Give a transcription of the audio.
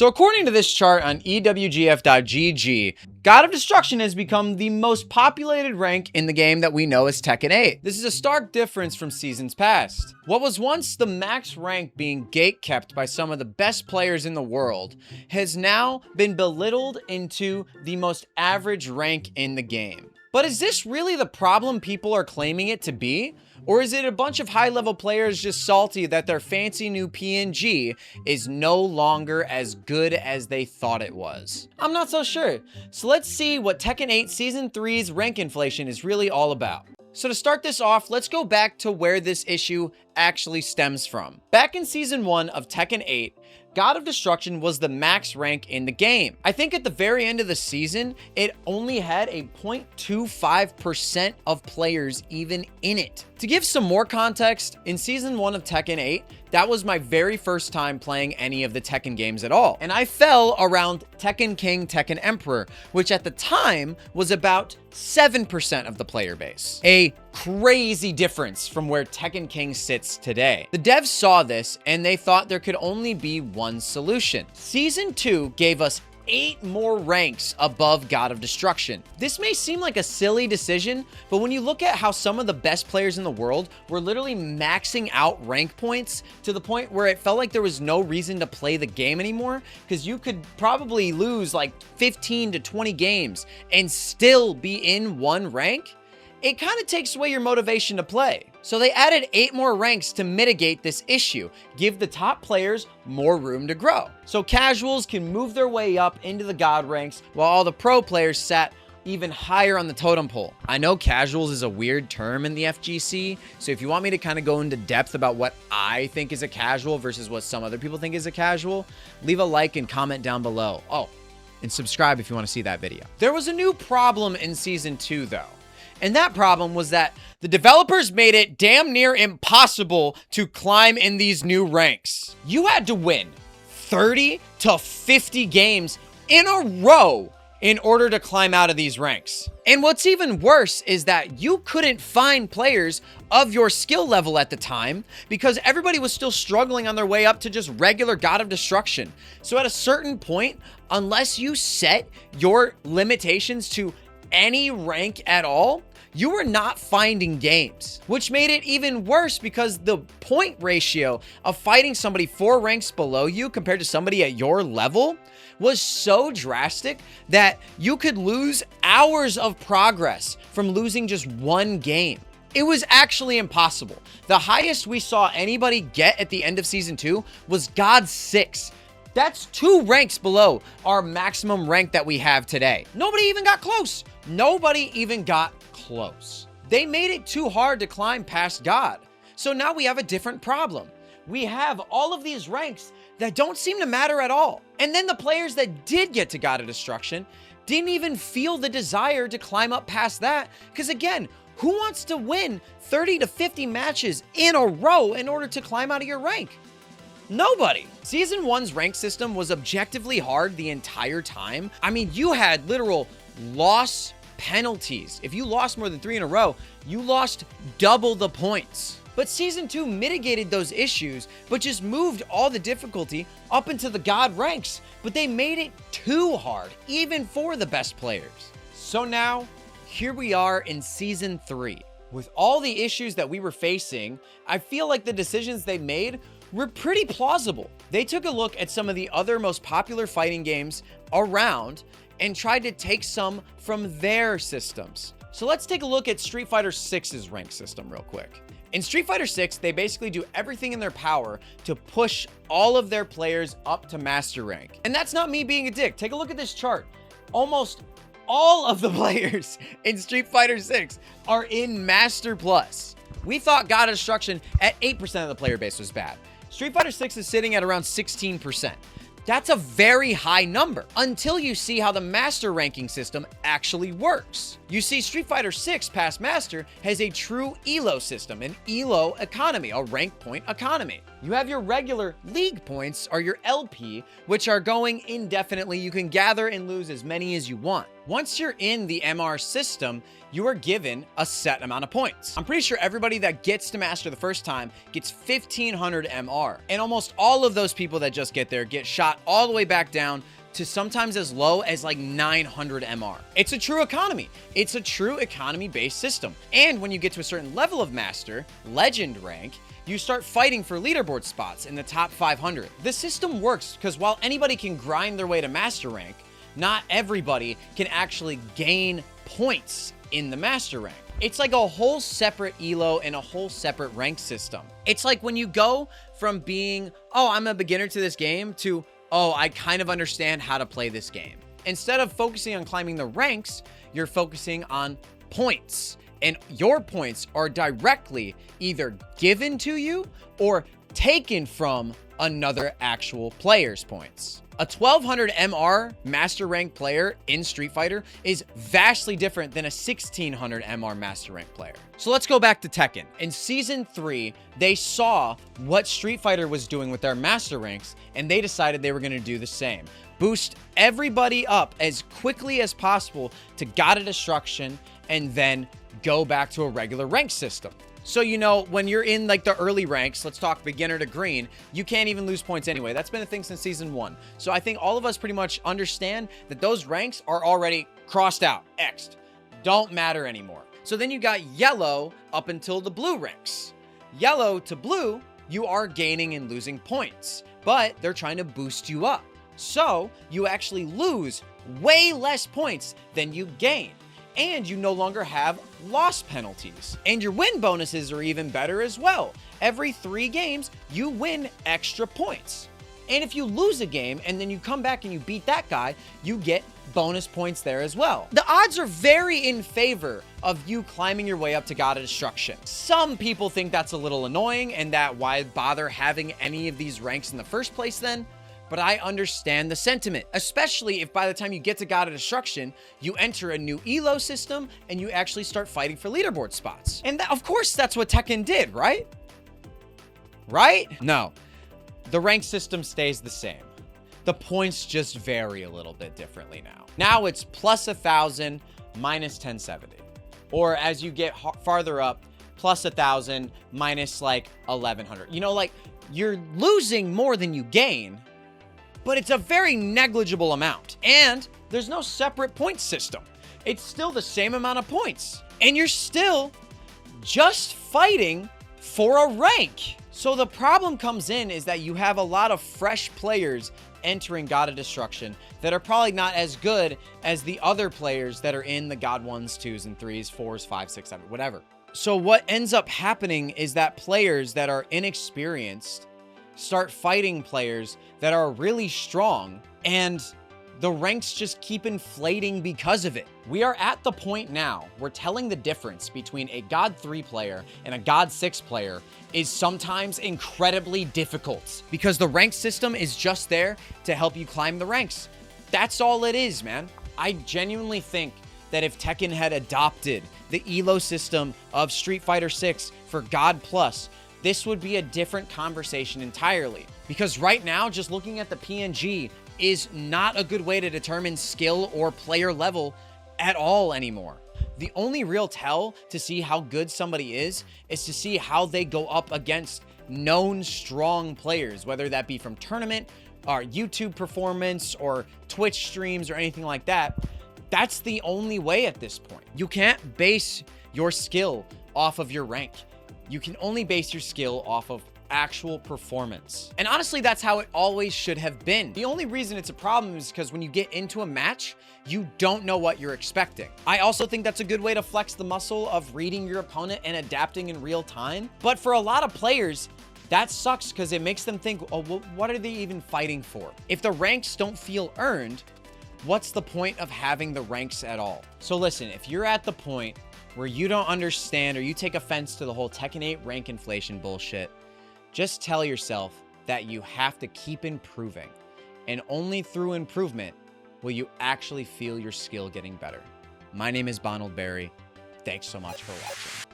So according to this chart on ewgf.gg, God of Destruction has become the most populated rank in the game that we know as Tekken 8. This is a stark difference from seasons past. What was once the max rank being gatekept by some of the best players in the world has now been belittled into the most average rank in the game. But is this really the problem people are claiming it to be? Or is it a bunch of high-level players just salty that their fancy new PNG is no longer as good as they thought it was? I'm not so sure. So let's see what Tekken 8 Season 3's rank inflation is really all about. So to start this off, let's go back to where this issue actually stems from. Back in Season 1 of Tekken 8, God of Destruction was the max rank in the game. I think at the very end of the season, it only had a 0.25% of players even in it. To give some more context, in Season 1 of Tekken 8, that was my very first time playing any of the Tekken games at all. And I fell around Tekken King, Tekken Emperor, which at the time was about 7% of the player base. A crazy difference from where Tekken King sits today. The devs saw this and they thought there could only be one solution. Season 2 gave us 8 more ranks above God of Destruction. This may seem like a silly decision, but when you look at how some of the best players in the world were literally maxing out rank points to the point where it felt like there was no reason to play the game anymore, because you could probably lose like 15 to 20 games and still be in one rank, it kind of takes away your motivation to play. So they added 8 more ranks to mitigate this issue, give the top players more room to grow. So casuals can move their way up into the God ranks while all the pro players sat even higher on the totem pole. I know casuals is a weird term in the FGC, so if you want me to kind of go into depth about what I think is a casual versus what some other people think is a casual, leave a like and comment down below. Oh, and subscribe if you want to see that video. There was a new problem in Season 2 though. And that problem was that the developers made it damn near impossible to climb in these new ranks. You had to win 30 to 50 games in a row in order to climb out of these ranks. And what's even worse is that you couldn't find players of your skill level at the time because everybody was still struggling on their way up to just regular God of Destruction. So at a certain point, unless you set your limitations to any rank at all, you were not finding games, which made it even worse because the point ratio of fighting somebody 4 ranks below you compared to somebody at your level was so drastic that you could lose hours of progress from losing just one game. It was actually impossible. The highest we saw anybody get at the end of Season 2 was God 6. That's 2 ranks below our maximum rank that we have today. Nobody even got close. Nobody even got close. They made it too hard to climb past God. So now we have a different problem. We have all of these ranks that don't seem to matter at all. And then the players that did get to God of Destruction didn't even feel the desire to climb up past that. Because again, who wants to win 30 to 50 matches in a row in order to climb out of your rank? Nobody. Season 1's rank system was objectively hard the entire time. I mean, you had literal loss penalties. If you lost more than 3 in a row, you lost double the points. But Season 2 mitigated those issues, but just moved all the difficulty up into the God ranks. But they made it too hard, even for the best players. So now, here we are in Season 3. With all the issues that we were facing, I feel like the decisions they made were pretty plausible. They took a look at some of the other most popular fighting games around and tried to take some from their systems. So let's take a look at Street Fighter 6's rank system real quick. In Street Fighter 6, they basically do everything in their power to push all of their players up to master rank. And that's not me being a dick. Take a look at this chart. Almost all of the players in Street Fighter 6 are in Master Plus. We thought God of Destruction at 8% of the player base was bad. Street Fighter 6 is sitting at around 16%. That's a very high number until you see how the master ranking system actually works. You see, Street Fighter 6 past master has a true ELO system, an ELO economy, a rank point economy. You have your regular league points, or your LP, which are going indefinitely. You can gather and lose as many as you want. Once you're in the MR system, you are given a set amount of points. I'm pretty sure everybody that gets to Master the first time gets 1,500 MR. And almost all of those people that just get there get shot all the way back down to sometimes as low as like 900 MR. It's a true economy. It's a true economy-based system. And when you get to a certain level of Master, Legend rank, you start fighting for leaderboard spots in the top 500. The system works because while anybody can grind their way to Master rank, not everybody can actually gain points in the Master rank. It's like a whole separate elo and a whole separate rank system. It's like when you go from being, oh, I'm a beginner to this game, to, oh, I kind of understand how to play this game. Instead of focusing on climbing the ranks, you're focusing on points. And your points are directly either given to you or taken from another actual player's points. A 1200 MR Master Rank player in Street Fighter is vastly different than a 1600 MR Master Rank player. So let's go back to Tekken. In Season 3, they saw what Street Fighter was doing with their Master Ranks, and they decided they were going to do the same. Boost everybody up as quickly as possible to God of Destruction, and then go back to a regular rank system. So, you know, when you're in like the early ranks, let's talk beginner to green, you can't even lose points anyway. That's been a thing since Season 1. So I think all of us pretty much understand that those ranks are already crossed out, X'd. Don't matter anymore. So then you got yellow up until the blue ranks. Yellow to blue, you are gaining and losing points, but they're trying to boost you up. So you actually lose way less points than you gain. And you no longer have loss penalties. And your win bonuses are even better as well. Every 3 games, you win extra points. And if you lose a game and then you come back and you beat that guy, you get bonus points there as well. The odds are very in favor of you climbing your way up to God of Destruction. Some people think that's a little annoying and that why bother having any of these ranks in the first place then? But I understand the sentiment, especially if by the time you get to God of Destruction, you enter a new elo system and you actually start fighting for leaderboard spots. And of course, that's what Tekken did, right? Right? No, the rank system stays the same. The points just vary a little bit differently now. Now it's plus 1,000, minus 1070. Or as you get farther up, plus 1,000, minus like 1,100. You know, like you're losing more than you gain, but it's a very negligible amount. And there's no separate point system. It's still the same amount of points. And you're still just fighting for a rank. So the problem comes in is that you have a lot of fresh players entering God of Destruction that are probably not as good as the other players that are in the God 1s, 2s, and 3s, 4s, 5s, 6, 7, whatever. So what ends up happening is that players that are inexperienced start fighting players that are really strong, and the ranks just keep inflating because of it. We are at the point now where telling the difference between a God 3 player and a God 6 player is sometimes incredibly difficult because the rank system is just there to help you climb the ranks. That's all it is, man. I genuinely think that if Tekken had adopted the elo system of Street Fighter 6 for God Plus, this would be a different conversation entirely. Because right now, just looking at the PNG is not a good way to determine skill or player level at all anymore. The only real tell to see how good somebody is to see how they go up against known strong players, whether that be from tournament or YouTube performance or Twitch streams or anything like that. That's the only way at this point. You can't base your skill off of your rank. You can only base your skill off of actual performance. And honestly, that's how it always should have been. The only reason it's a problem is because when you get into a match, you don't know what you're expecting. I also think that's a good way to flex the muscle of reading your opponent and adapting in real time. But for a lot of players, that sucks because it makes them think, oh, well, what are they even fighting for? If the ranks don't feel earned, what's the point of having the ranks at all? So listen, if you're at the point where you don't understand or you take offense to the whole Tekken 8 rank inflation bullshit, just tell yourself that you have to keep improving. And only through improvement will you actually feel your skill getting better. My name is Bonald Barry. Thanks so much for watching.